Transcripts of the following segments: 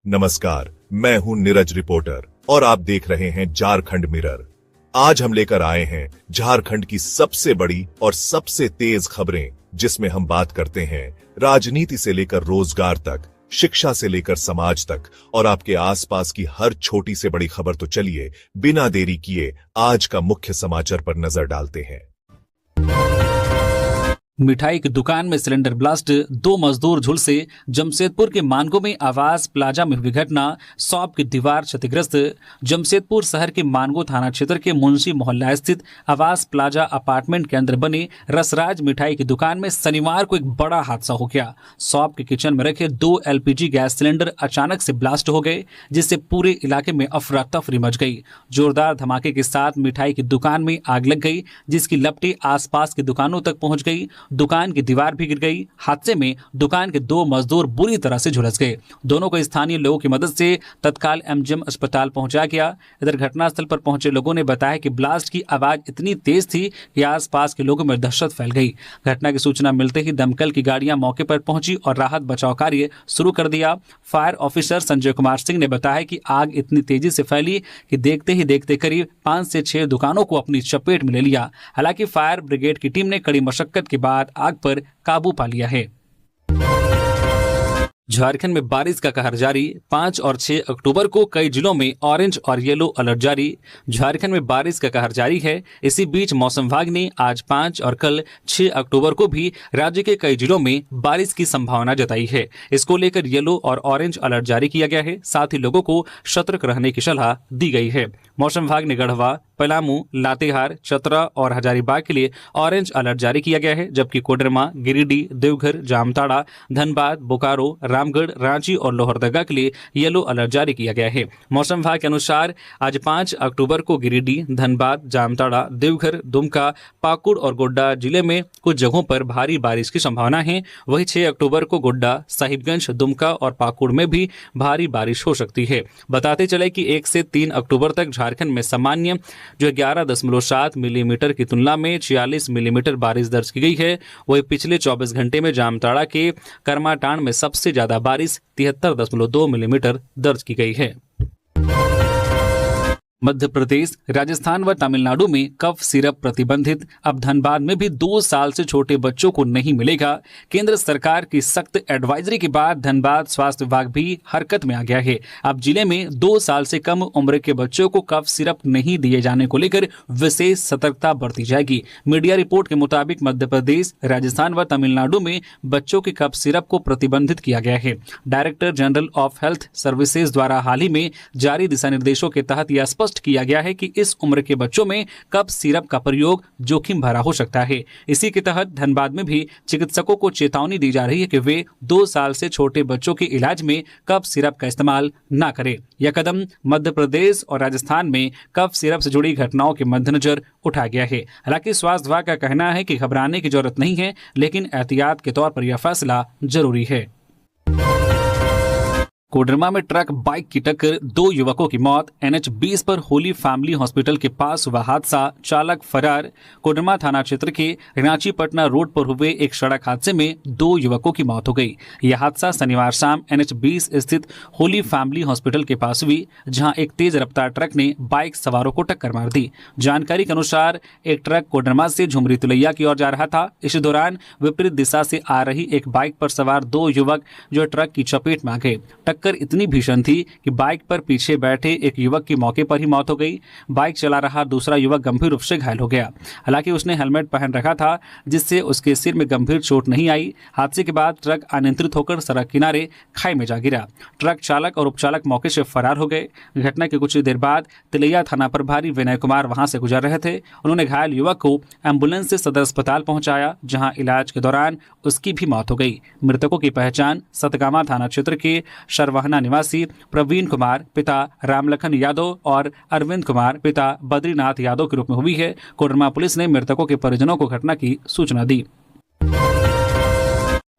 नमस्कार, मैं हूं नीरज रिपोर्टर और आप देख रहे हैं झारखंड मिरर। आज हम लेकर आए हैं झारखंड की सबसे बड़ी और सबसे तेज खबरें, जिसमें हम बात करते हैं राजनीति से लेकर रोजगार तक, शिक्षा से लेकर समाज तक और आपके आसपास की हर छोटी से बड़ी खबर। तो चलिए बिना देरी किए आज का मुख्य समाचार पर नजर डालते हैं। मिठाई की दुकान में सिलेंडर ब्लास्ट, 2 मजदूर झुलसे। जमशेदपुर के मानगो में आवास प्लाजा में हुई घटना, शॉप की दीवार क्षतिग्रस्त। जमशेदपुर शहर के मानगो थाना क्षेत्र के मुंशी मोहल्ला स्थित आवास प्लाजा अपार्टमेंट के अंदर बने रसराज मिठाई की दुकान में शनिवार को एक बड़ा हादसा हो गया। शॉप के किचन में रखे 2 LPG गैस सिलेंडर अचानक से ब्लास्ट हो गए, जिससे पूरे इलाके में अफरा तफरी मच गई। जोरदार धमाके के साथ मिठाई की दुकान में आग लग गई, जिसकी लपटें आसपास की दुकानों तक पहुंच गई। दुकान की दीवार भी गिर गई। हादसे में दुकान के 2 मजदूर बुरी तरह से झुलस गए। दोनों को स्थानीय लोगों की मदद से तत्काल MGM अस्पताल पहुंचाया गया। इधर घटनास्थल पर पहुंचे लोगों ने बताया कि ब्लास्ट की आवाज इतनी तेज थी कि आसपास के लोगों में दहशत फैल गई। घटना की सूचना मिलते ही दमकल की गाड़ियां मौके पर पहुंची और राहत बचाव कार्य शुरू कर दिया। फायर ऑफिसर संजय कुमार सिंह ने बताया कि आग इतनी तेजी से फैली कि देखते ही देखते करीब 5 से 6 दुकानों को अपनी चपेट में ले लिया। हालांकि फायर ब्रिगेड की टीम ने कड़ी मशक्कत के बाद आग पर काबू पा लिया है। झारखंड में बारिश का कहर जारी, 5 और 6 अक्टूबर को कई जिलों में ऑरेंज और येलो अलर्ट जारी। झारखंड में बारिश का कहर जारी है। इसी बीच मौसम विभाग ने आज 5 और कल 6 अक्टूबर को भी राज्य के कई जिलों में बारिश की संभावना जताई है। इसको लेकर येलो और ऑरेंज अलर्ट जारी किया गया है। साथ ही लोगों को सतर्क रहने की सलाह दी गई है। मौसम विभाग ने गढ़वा, पलामू, लातेहार, चतरा और हजारीबाग के लिए ऑरेंज अलर्ट जारी किया गया है, जबकि कोडरमा, गिरिडीह, देवघर, जामताड़ा, धनबाद, बोकारो, रामगढ़, रांची और लोहरदगा के लिए येलो अलर्ट जारी किया गया है। मौसम विभाग के अनुसार आज 5 अक्टूबर को गिरिडीह, धनबाद, जामताड़ा, देवघर, दुमका, पाकुड़ और गोड्डा जिले में कुछ जगहों पर भारी बारिश की संभावना है। वहीं 6 अक्टूबर को गोड्डा, साहिबगंज, दुमका और पाकुड़ में भी भारी बारिश हो सकती है। बताते चले कि 1 से 3 अक्टूबर तक झारखंड में सामान्य जो 11.7 मिलीमीटर की तुलना में 46 मिलीमीटर बारिश दर्ज की गई है। वही पिछले 24 घंटे में जामताड़ा के करमाटांड में सबसे ज्यादा बारिश 73.2 मिलीमीटर दर्ज की गई है। मध्य प्रदेश, राजस्थान व तमिलनाडु में कफ सिरप प्रतिबंधित। अब धनबाद में भी 2 साल से छोटे बच्चों को नहीं मिलेगा। केंद्र सरकार की सख्त एडवाइजरी के बाद धनबाद स्वास्थ्य विभाग भी हरकत में आ गया है। अब जिले में 2 साल से कम उम्र के बच्चों को कफ सिरप नहीं दिए जाने को लेकर विशेष सतर्कता बरती जाएगी। मीडिया रिपोर्ट के मुताबिक मध्य प्रदेश, राजस्थान व तमिलनाडु में बच्चों के कफ सिरप को प्रतिबंधित किया गया है। Director general of health services द्वारा हाल ही में जारी दिशा निर्देशों के तहत यह स्पष्ट किया गया है कि इस उम्र के बच्चों में कफ सिरप का प्रयोग जोखिम भरा हो सकता है। इसी के तहत धनबाद में भी चिकित्सकों को चेतावनी दी जा रही है कि वे 2 साल से छोटे बच्चों के इलाज में कफ सिरप का इस्तेमाल न करें। यह कदम मध्य प्रदेश और राजस्थान में कफ सिरप से जुड़ी घटनाओं के मद्देनजर उठाया गया है। हालांकि स्वास्थ्य विभाग का कहना है कि घबराने की जरूरत नहीं है, लेकिन एहतियात के तौर पर यह फैसला जरूरी है। कोडरमा में ट्रक बाइक की टक्कर, 2 युवकों की मौत। NH 20 पर होली फैमिली हॉस्पिटल के पास हुआ हादसा, चालक फरार। कोडरमा थाना क्षेत्र के रांची पटना रोड पर हुए एक सड़क हादसे में 2 युवकों की मौत हो गई। यह हादसा शनिवार शाम NH 20 स्थित होली फैमिली हॉस्पिटल के पास हुई, जहां एक तेज रफ्तार ट्रक ने बाइक सवारों को टक्कर मार दी। जानकारी के अनुसार एक ट्रक कोडरमा से झुमरी तुलैया की ओर जा रहा था। इस दौरान विपरीत दिशा से आ रही एक बाइक पर सवार 2 युवक जो ट्रक की चपेट में आ गए। टक्कर इतनी भीषण थी कि बाइक पर पीछे बैठे एक युवक की मौके पर ही मौत हो गई। बाइक चला रहा दूसरा युवक गंभीर रूप से घायल हो गया। हालांकि उसने हेलमेट पहन रखा था, जिससे उसके सिर में गंभीर चोट नहीं आई। हादसे के बाद ट्रक अनियंत्रित होकर सड़क किनारे खाई में जा गिरा। ट्रक चालक और उपचालक मौके से फरार हो गए। घटना के कुछ देर बाद तिलैया थाना प्रभारी विनय कुमार वहां से गुजर रहे थे। उन्होंने घायल युवक को एम्बुलेंस से सदर अस्पताल पहुंचाया, जहां इलाज के दौरान उसकी भी मौत हो गई। मृतकों की पहचान सतगामा थाना क्षेत्र के शरवाहना निवासी प्रवीण कुमार पिता रामलखन यादव और अरविंद कुमार पिता बद्रीनाथ यादव के रूप में हुई है। कोडरमा पुलिस ने मृतकों के परिजनों को घटना की सूचना दी।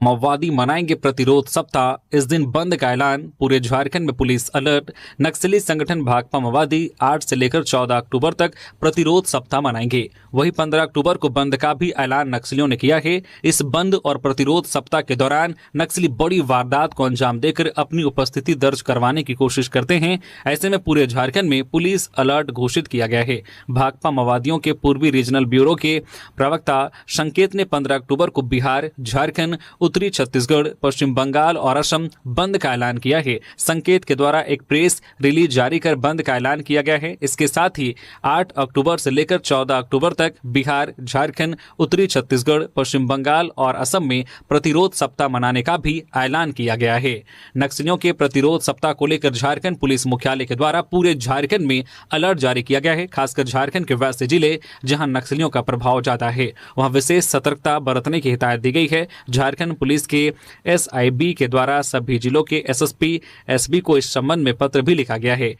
माओवादी मनाएंगे प्रतिरोध सप्ताह, इस दिन बंद का ऐलान, पूरे झारखंड में पुलिस अलर्ट। नक्सली संगठन भाकपा माओवादी 8 से लेकर 14 अक्टूबर तक प्रतिरोध सप्ताह मनाएंगे। वहीं 15 अक्टूबर को बंद का भी ऐलान नक्सलियों ने किया है। इस बंद और प्रतिरोध सप्ताह के दौरान नक्सली बड़ी वारदात को अंजाम देकर अपनी उपस्थिति दर्ज करवाने की कोशिश करते हैं। ऐसे में पूरे झारखंड में पुलिस अलर्ट घोषित किया गया है। भाकपा माओवादियों के पूर्वी रीजनल ब्यूरो के प्रवक्ता संकेत ने 15 अक्टूबर को बिहार, झारखंड, उत्तरी छत्तीसगढ़, पश्चिम बंगाल और असम बंद का ऐलान किया है। संकेत के द्वारा एक प्रेस रिलीज जारी कर बंद का ऐलान किया गया है। इसके साथ ही 8 अक्टूबर से लेकर 14 अक्टूबर तक बिहार, झारखंड, उत्तरी छत्तीसगढ़, पश्चिम बंगाल और असम में प्रतिरोध सप्ताह मनाने का भी ऐलान किया गया है। नक्सलियों के प्रतिरोध सप्ताह को लेकर झारखंड पुलिस मुख्यालय के द्वारा पूरे झारखंड में अलर्ट जारी किया गया है। खासकर झारखंड के वैसे जिले जहां नक्सलियों का प्रभाव ज्यादा है, वहां विशेष सतर्कता बरतने की हिदायत दी गई है। झारखंड पुलिस के SIB के द्वारा सभी जिलों के SSP, SB को इस संबंध में पत्र भी लिखा गया है।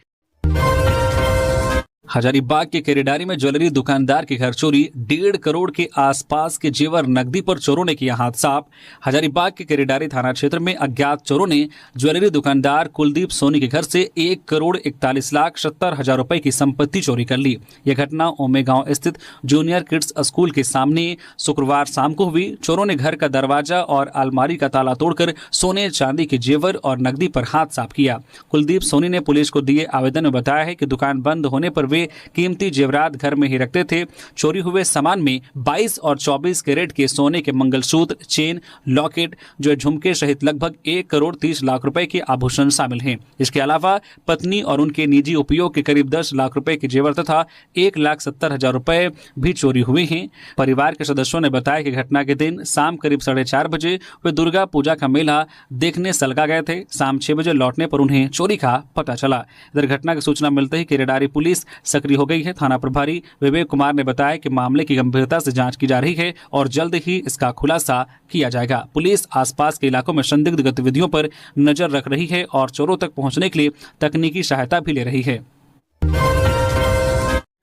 हजारीबाग के केरेडारी में ज्वेलरी दुकानदार के घर चोरी, 1.5 करोड़ के आसपास के जेवर नकदी पर चोरों ने किया हाथ साफ। हजारीबाग के केरेडारी थाना क्षेत्र में अज्ञात चोरों ने ज्वेलरी दुकानदार कुलदीप सोनी के घर से 1,41,70,000 रुपए की संपत्ति चोरी कर ली। यह घटना ओमेगांव स्थित जूनियर किड्स स्कूल के सामने शुक्रवार शाम को हुई। चोरों ने घर का दरवाजा और अलमारी का ताला तोड़कर सोने चांदी के जेवर और नकदी पर हाथ साफ किया। कुलदीप सोनी ने पुलिस को दिए आवेदन में बताया है कि दुकान बंद होने पर वे कीमती जेवरात घर में ही रखते थे। चोरी हुए सामान में 22 और 24 कैरेट के सोने के मंगलसूत्र, चेन, लॉकेट, जो झुमके सहित लगभग 1,30,00,000 रुपए के आभूषण शामिल हैं। इसके अलावा पत्नी और उनके निजी उपयोग के करीब 10 लाख रुपए के जेवर तथा 1,70,000 रुपए भी चोरी हुए हैं। परिवार के सदस्यों ने बताया कि घटना के दिन शाम करीब 4:30 बजे वे दुर्गा पूजा का मेला देखने सलगा गए थे। शाम 6 बजे लौटने पर उन्हें चोरी का पता चला। इधर घटना की सूचना मिलते ही केरेडारी पुलिस सक्रिय हो गई है। थाना प्रभारी विवेक कुमार ने बताया कि मामले की गंभीरता से जांच की जा रही है और जल्द ही इसका खुलासा किया जाएगा। पुलिस आसपास के इलाकों में संदिग्ध गतिविधियों पर नजर रख रही है और चोरों तक पहुंचने के लिए तकनीकी सहायता भी ले रही है।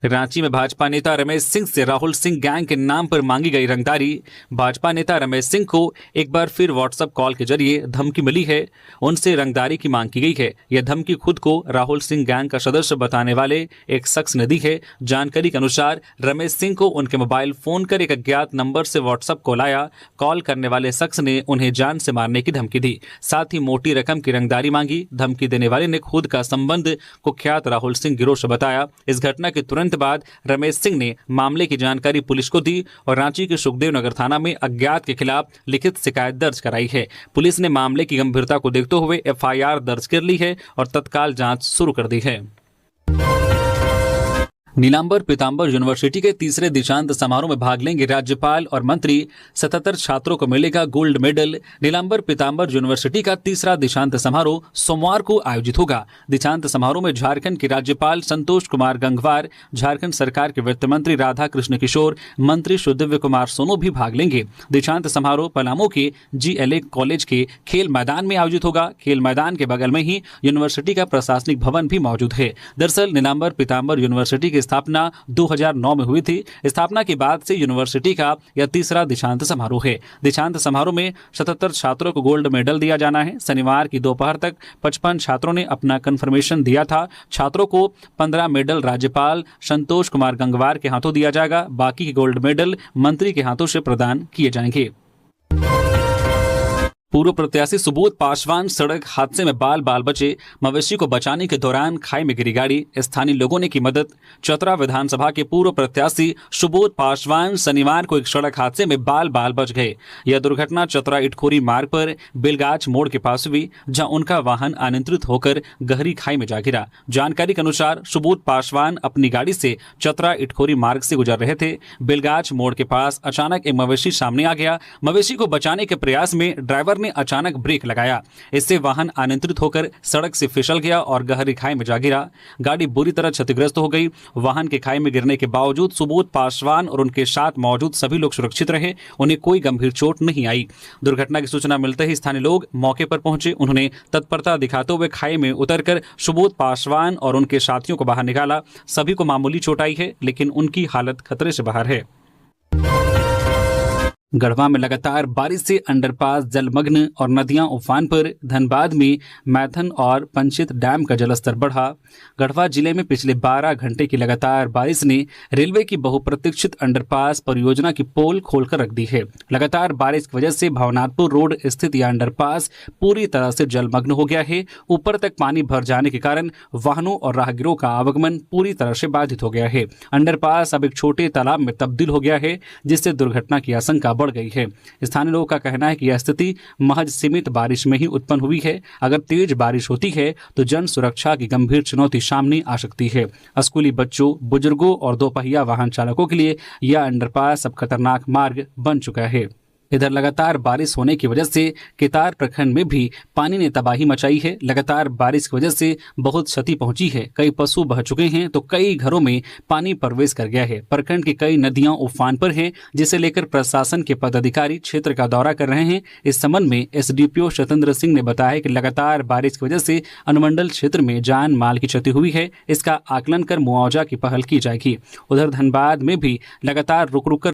रांची में भाजपा नेता रमेश सिंह से राहुल सिंह गैंग के नाम पर मांगी गई रंगदारी। भाजपा नेता रमेश सिंह को एक बार फिर व्हाट्सएप कॉल के जरिए धमकी मिली है। उनसे रंगदारी की मांग की गई है। यह धमकी खुद को राहुल सिंह गैंग का सदस्य बताने वाले एक शख्स ने दी है। जानकारी के अनुसार रमेश सिंह को उनके मोबाइल फोन कर एक अज्ञात नंबर से व्हाट्सएप कॉल आया। कॉल करने वाले शख्स ने उन्हें जान से मारने की धमकी दी, साथ ही मोटी रकम की रंगदारी मांगी। धमकी देने वाले ने खुद का संबंध कुख्यात राहुल सिंह गिरोह से बताया। इस घटना के तुरंत बाद रमेश सिंह ने मामले की जानकारी पुलिस को दी और रांची के सुखदेव नगर थाना में अज्ञात के खिलाफ लिखित शिकायत दर्ज कराई है। पुलिस ने मामले की गंभीरता को देखते हुए FIR दर्ज कर ली है और तत्काल जांच शुरू कर दी है। नीलांबर पीतांबर यूनिवर्सिटी के तीसरे दीक्षांत समारोह में भाग लेंगे राज्यपाल और मंत्री। 77 छात्रों को मिलेगा गोल्ड मेडल। नीलांबर पीतांबर यूनिवर्सिटी का तीसरा दीक्षांत समारोह सोमवार को आयोजित होगा। दीक्षांत समारोह में झारखंड के राज्यपाल संतोष कुमार गंगवार, झारखंड सरकार के वित्त मंत्री राधा कृष्ण किशोर, मंत्री सुदिव्य कुमार सोनू भी भाग लेंगे। दीक्षांत समारोह पलामू के GLA कॉलेज के खेल मैदान में आयोजित होगा। खेल मैदान के बगल में ही यूनिवर्सिटी का प्रशासनिक भवन भी मौजूद है। दरअसल नीलांबर पीतांबर यूनिवर्सिटी की स्थापना 2009 में हुई थी। स्थापना के बाद से यूनिवर्सिटी का यह तीसरा दीक्षांत समारोह है। दीक्षांत समारोह में 77 छात्रों को गोल्ड मेडल दिया जाना है। शनिवार की दोपहर तक 55 छात्रों ने अपना कंफर्मेशन दिया था। छात्रों को 15 मेडल राज्यपाल संतोष कुमार गंगवार के हाथों दिया जाएगा। बाकी के गोल्ड मेडल मंत्री के हाथों से प्रदान किए जाएंगे। पूर्व प्रत्याशी सुबोध पासवान सड़क हादसे में बाल बाल बचे। मवेशी को बचाने के दौरान खाई में गिरी गाड़ी, स्थानीय लोगों ने की मदद। चतरा विधानसभा के पूर्व प्रत्याशी सुबोध पासवान शनिवार को एक सड़क हादसे में बाल बाल बच गए। यह दुर्घटना चतरा इटखोरी मार्ग पर बेलगाछ मोड़ के पास हुई, जहां उनका वाहन अनियंत्रित होकर गहरी खाई में जा गिरा। जानकारी के अनुसार सुबोध पासवान अपनी गाड़ी से चतरा इटखोरी मार्ग से गुजर रहे थे। बेलगाछ मोड़ के पास अचानक एक मवेशी सामने आ गया। मवेशी को बचाने के प्रयास में ड्राइवर ने अचानक ब्रेक लगाया। इससे वाहन अनियंत्रित होकर सड़क से फिसल गया और गहरी खाई में जा गिरा। गाड़ी बुरी तरह क्षतिग्रस्त हो गई। वाहन के खाई में गिरने के बावजूद सुबोध पासवान और उनके साथ मौजूद सभी लोग सुरक्षित रहे। उन्हें कोई गंभीर चोट नहीं आई। दुर्घटना की सूचना मिलते ही स्थानीय लोग मौके पर पहुंचे। उन्होंने तत्परता दिखाते हुए खाई में उतरकर सुबोध पासवान और उनके साथियों को बाहर निकाला। सभी को मामूली चोट आई है, लेकिन उनकी हालत खतरे से बाहर है। गढ़वा में लगातार बारिश से अंडरपास जलमग्न और नदियां उफान पर। धनबाद में मैथन और पंचित डैम का जलस्तर बढ़ा। गढ़वा जिले में पिछले 12 घंटे की लगातार बारिश ने रेलवे की बहुप्रतीक्षित अंडरपास परियोजना की पोल खोलकर रख दी है। लगातार बारिश की वजह से भवनाथपुर रोड स्थित यह अंडरपास पूरी तरह से जलमग्न हो गया है। ऊपर तक पानी भर जाने के कारण वाहनों और राहगीरों का आवागमन पूरी तरह से बाधित हो गया है। अंडरपास अब एक छोटे तालाब में तब्दील हो गया है, जिससे दुर्घटना की आशंका बढ़ गई है। स्थानीय लोगों का कहना है कि यह स्थिति महज सीमित बारिश में ही उत्पन्न हुई है। अगर तेज बारिश होती है तो जन सुरक्षा की गंभीर चुनौती सामने आ सकती है। स्कूली बच्चों, बुजुर्गों और दोपहिया वाहन चालकों के लिए यह अंडरपास अब खतरनाक मार्ग बन चुका है। इधर लगातार बारिश होने की वजह से केतार प्रखंड में भी पानी ने तबाही मचाई है। लगातार बारिश की वजह से बहुत क्षति पहुंची है। कई पशु बह चुके हैं तो कई घरों में पानी प्रवेश कर गया है। प्रखंड की कई नदियां उफान पर हैं, जिसे लेकर प्रशासन के पदाधिकारी क्षेत्र का दौरा कर रहे हैं। इस संबंध में एसडीपीओ सतेंद्र सिंह ने बताया कि लगातार बारिश की वजह से अनुमंडल क्षेत्र में जान माल की क्षति हुई है। इसका आकलन कर मुआवजा की पहल की जाएगी। उधर धनबाद में भी लगातार रुक रुक कर